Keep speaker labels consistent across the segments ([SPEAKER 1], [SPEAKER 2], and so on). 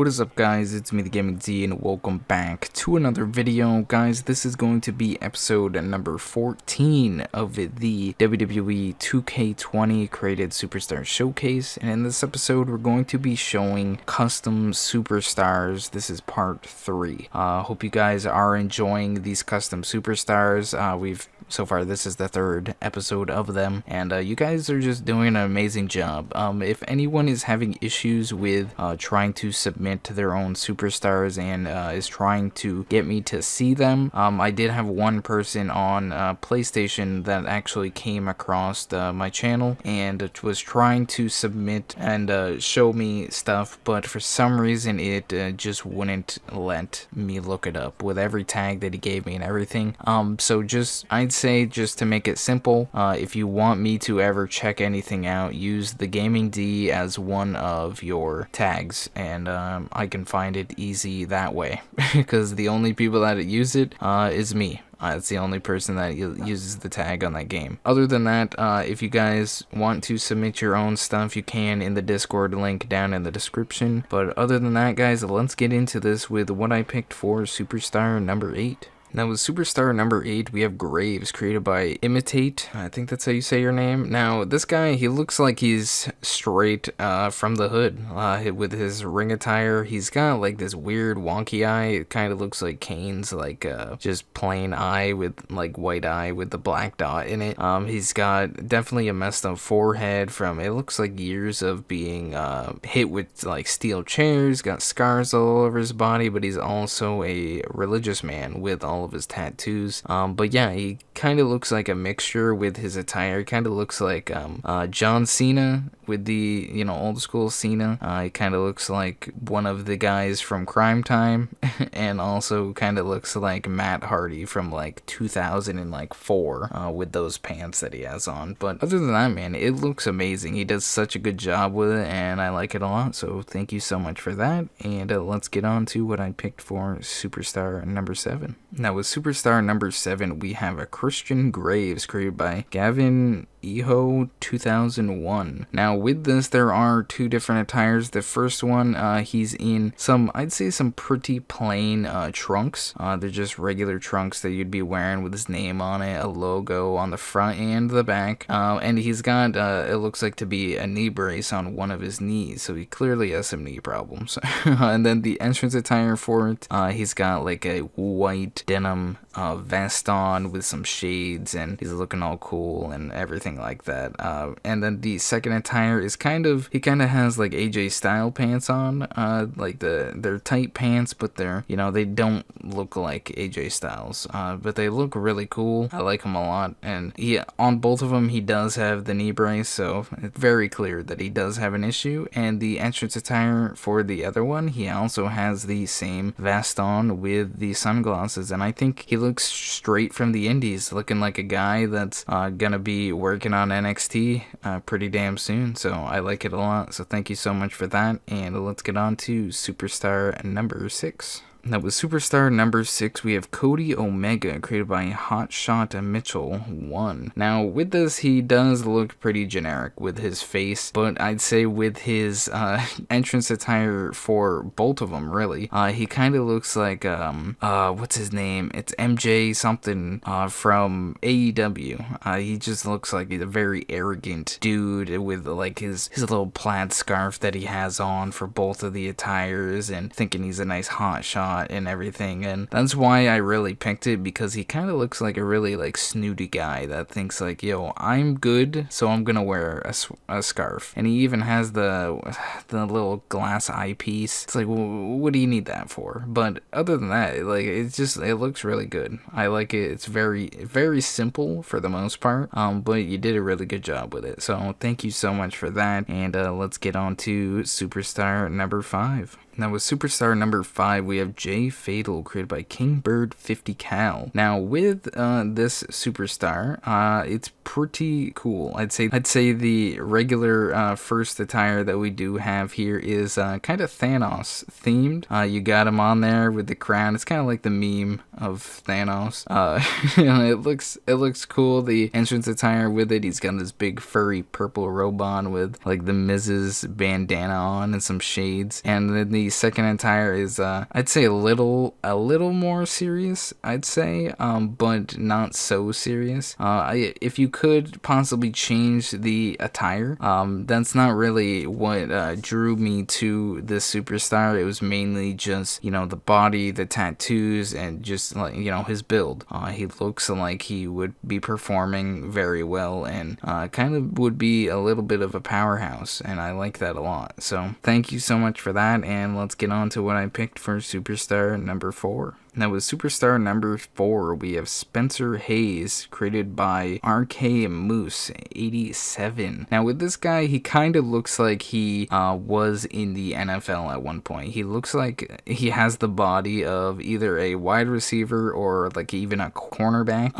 [SPEAKER 1] What is up, guys? It's me, TheGamingD, and welcome back to another video. Guys, this is going to be episode number 14 of the WWE 2K20 Created Superstar Showcase, and in this episode we're going to be showing custom superstars. This is part 3. Hope you guys are enjoying these custom superstars. So far, this is the 3rd episode of them, and you guys are just doing an amazing job. If anyone is having issues with trying to submit to their own superstars and is trying to get me to see them, I did have one person on PlayStation that actually came across my channel and was trying to submit and show me stuff, but for some reason it just wouldn't let me look it up with every tag that he gave me and everything. So I'd say just to make it simple, if you want me to ever check anything out, use TheGamingD as one of your tags, and I can find it easy that way because the only people that use it is me. It's the only person that uses the tag on that game. Other than that, if you guys want to submit your own stuff, you can in the Discord link down in the description. But other than that, guys, let's get into this with what I picked for superstar number 8. Now with superstar number 8, we have Graves, created by Imatate. I think that's how you say your name. Now this guy, he looks like he's straight from the hood with his ring attire. He's got like this weird wonky eye. It kind of looks like Kane's like just plain eye with like white eye with the black dot in it. He's got definitely a messed up forehead from, it looks like years of being hit with like steel chairs. Got scars all over his body, but he's also a religious man with all of his tattoos. But yeah, he kind of looks like a mixture with his attire. Kind of looks like John Cena with the, you know, old school Cena. He kind of looks like one of the guys from Crime Time and also kind of looks like Matt Hardy from like 2004 with those pants that he has on. But other than that, man, it looks amazing. He does such a good job with it and I like it a lot, so thank you so much for that. And let's get on to what I picked for superstar number 7. Now with superstar number 7, we have a Christian Graves, created by Gavin Eho 2001. Now with this, there are 2 different attires. The first one, he's in some, I'd say some pretty plain trunks. They're just regular trunks that you'd be wearing with his name on it, a logo on the front and the back. And he's got, it looks like to be a knee brace on one of his knees, so he clearly has some knee problems. And then the entrance attire for it, he's got like a white denim vest on with some shades, and he's looking all cool and everything like that. And then the second attire is he kind of has like AJ style pants on, like they're tight pants, but they're, you know, they don't look like AJ Styles, but they look really cool. I like them a lot, and on both of them he does have the knee brace, so it's very clear that he does have an issue. And the entrance attire for the other one, he also has the same vest on with the sunglasses, and I think he looks straight from the indies, looking like a guy that's gonna be working on NXT pretty damn soon, so I like it a lot. So thank you so much for that, and let's get on to superstar number 6. Now with superstar number 6, we have Cody Omega, created by Hotshot Mitchell 1. Now with this, he does look pretty generic with his face, but I'd say with his entrance attire for both of them, really, he kind of looks like what's his name? It's MJ something from AEW. He just looks like he's a very arrogant dude with like his little plaid scarf that he has on for both of the attires, and thinking he's a nice hotshot and everything. And that's why I really picked it, because he kind of looks like a really like snooty guy that thinks like, yo, I'm good, so I'm gonna wear a scarf. And he even has the little glass eyepiece. It's like, well, what do you need that for? But other than that, like, it looks really good. I like it. It's very, very simple for the most part, but you did a really good job with it, so thank you so much for that. And let's get on to superstar number 5. Now with superstar number 5, we have J Fatal, created by Kingbird 50 Cal. Now with this superstar, it's pretty cool. I'd say the regular first attire that we do have here is kind of Thanos themed. You got him on there with the crown. It's kind of like the meme of Thanos. It looks cool. The entrance attire with it, he's got this big furry purple robe on with like the Mrs. bandana on and some shades. And then the second attire is I'd say a little more serious, I'd say, but not so serious. If you could possibly change the attire, that's not really what drew me to this superstar. It was mainly just, the body, the tattoos, and just like, his build. He looks like he would be performing very well and kind of would be a little bit of a powerhouse, and I like that a lot. So thank you so much for that, and let's get on to what I picked for superstar number 4. Now with superstar number 4, we have Spencer Hayes, created by RK Moose 87. Now with this guy, he kind of looks like he was in the NFL at one point. He looks like he has the body of either a wide receiver or like even a cornerback.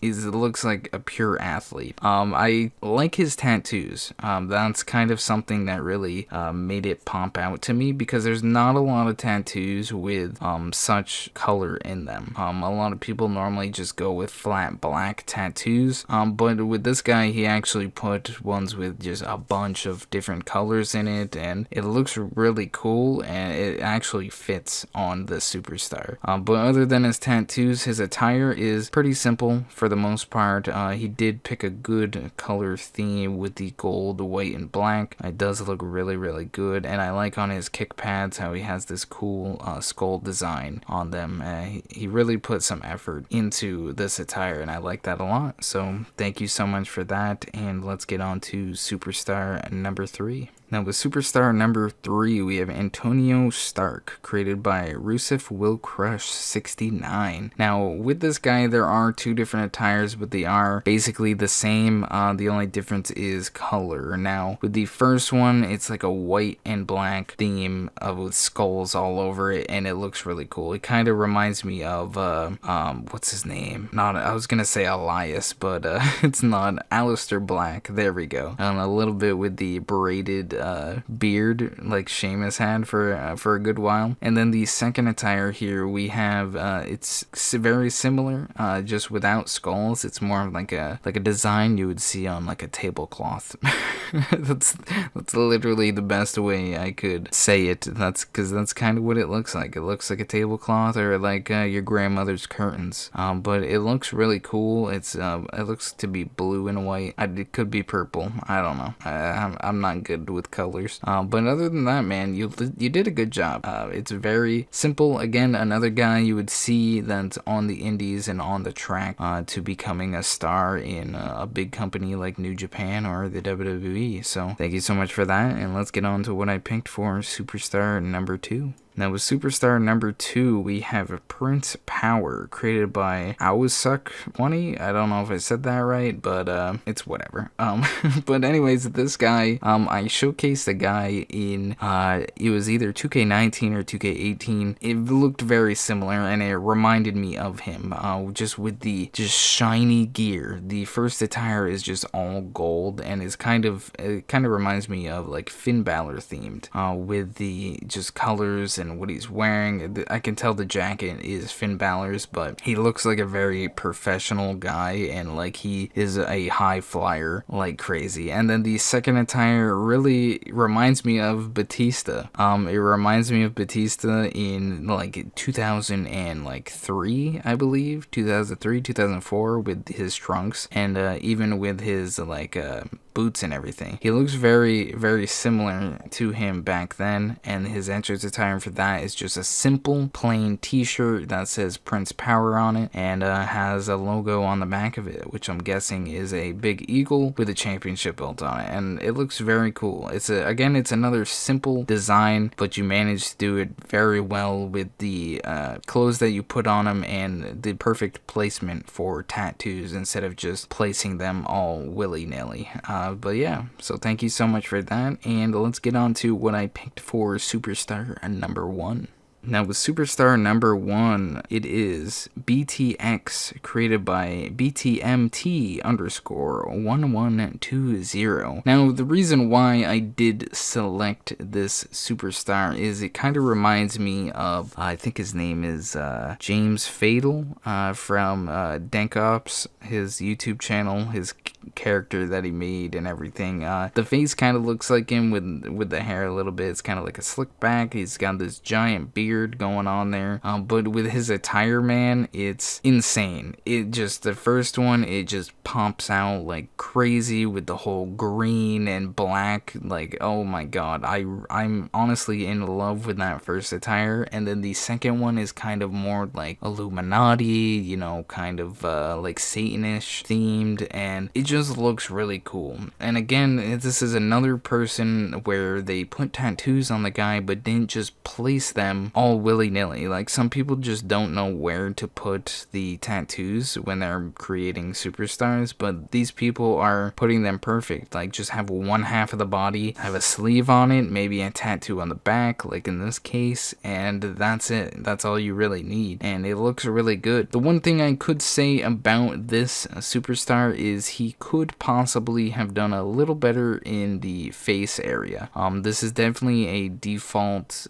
[SPEAKER 1] He looks like a pure athlete. I like his tattoos. That's kind of something that really made it pop out to me, because there's not a lot of tattoos with such color in them. A lot of people normally just go with flat black tattoos, but with this guy, he actually put ones with just a bunch of different colors in it, and it looks really cool, and it actually fits on the superstar. But other than his tattoos, his attire is pretty simple for the most part. He did pick a good color theme with the gold, white, and black. It does look really, really good, and I like on his kick pads how he has this cool skull design on them. He really put some effort into this attire, and I like that a lot. So thank you so much for that, and let's get on to superstar number 3. Now with superstar number 3, we have Antonio Stark, created by Rusev Will Crush 69. Now with this guy, there are 2 different attires, but they are basically the same. The only difference is color. Now with the first one, it's like a white and black theme with skulls all over it, and it looks really cool. It kind of reminds me of what's his name? I was gonna say Elias, but it's not. Aleister Black. There we go. A little bit with the braided beard like Sheamus had for a good while. And then the second attire here, we have it's very similar, just without skulls. It's more of like a design you would see on like a tablecloth. that's literally the best way I could say it. That's because that's kind of what it looks like. It looks like a tablecloth, or like your grandmother's curtains. But it looks really cool. It looks to be blue and white. It could be purple. I don't know. I'm not good with colors. But other than that, man, you did a good job. It's very simple. Again, another guy you would see that's on the indies and on the track to becoming a star in a big company like New Japan or the WWE. So thank you so much for that, and let's get on to what I picked for superstar number 2. Now with superstar number 2, we have Prince Power, created by Awasuck20. I don't know if I said that right, but it's whatever. But anyways, this guy, I showcased a guy in, it was either 2K19 or 2K18. It looked very similar, and it reminded me of him, just with the shiny gear. The first attire is just all gold, and it kind of reminds me of like Finn Balor themed, with the just colors and what he's wearing. I can tell the jacket is Finn Balor's, but he looks like a very professional guy, and like he is a high flyer like crazy. And then the second attire really reminds me of Batista. It reminds me of Batista in like 2003, I believe, 2003, 2004, with his trunks, and even with his like boots and everything. He looks very, very similar to him back then, and his entrance attire for that is just a simple plain t-shirt that says Prince Power on it, and has a logo on the back of it, which I'm guessing is a big eagle with a championship belt on it, and it looks very cool. It's another simple design, but you managed to do it very well with the clothes that you put on him and the perfect placement for tattoos instead of just placing them all willy-nilly. But yeah, so thank you so much for that, and let's get on to what I picked for superstar number 1. Now with superstar number 1, it is BTX, created by BTMT_1120. Now the reason why I did select this superstar is it kind of reminds me of, I think his name is James Fatal from Dank Ops, his YouTube channel, his character that he made and everything. The face kind of looks like him with the hair a little bit. It's kind of like a slick back. He's got this giant beard going on there. But with his attire, man, it's insane. It just, the first one, it just pops out like crazy with the whole green and black. Like, oh my god, I'm honestly in love with that first attire. And then the second one is kind of more like Illuminati, you know, kind of like Satanish themed, and it just looks really cool. And again, this is another person where they put tattoos on the guy but didn't just place them all willy-nilly. Like, some people just don't know where to put the tattoos when they're creating superstars, but these people are putting them perfect. Like, just have one half of the body, have a sleeve on it, maybe a tattoo on the back, like in this case, and that's it. That's all you really need, and it looks really good. The one thing I could say about this superstar is he could possibly have done a little better in the face area. This is definitely a default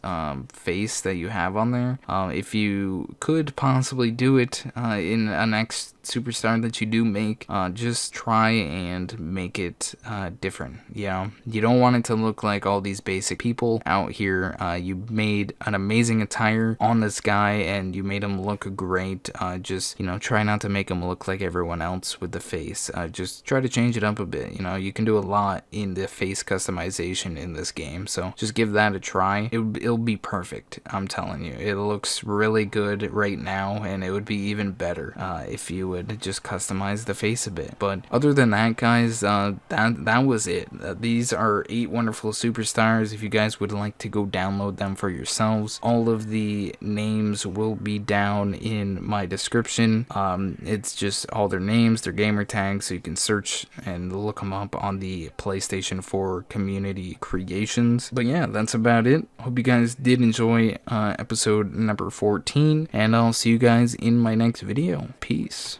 [SPEAKER 1] face that you have on there. If you could possibly do it in a next superstar that you do make, just try and make it different. Yeah, you don't want it to look like all these basic people out here. You made an amazing attire on this guy and you made him look great. Just, you know, try not to make him look like everyone else with the face. Just try to change it up a bit. You know, you can do a lot in the face customization in this game, so just give that a try. It'll be perfect, I'm telling you. It looks really good right now, and it would be even better if you would just customize the face a bit. But other than that, guys, that was it. These are 8 wonderful superstars. If you guys would like to go download them for yourselves, all of the names will be down in my description. It's just all their names, their gamer tags, so you can search and look them up on the PlayStation 4 community creations. But yeah, that's about it. Hope you guys did enjoy episode number 14, and I'll see you guys in my next video. Peace.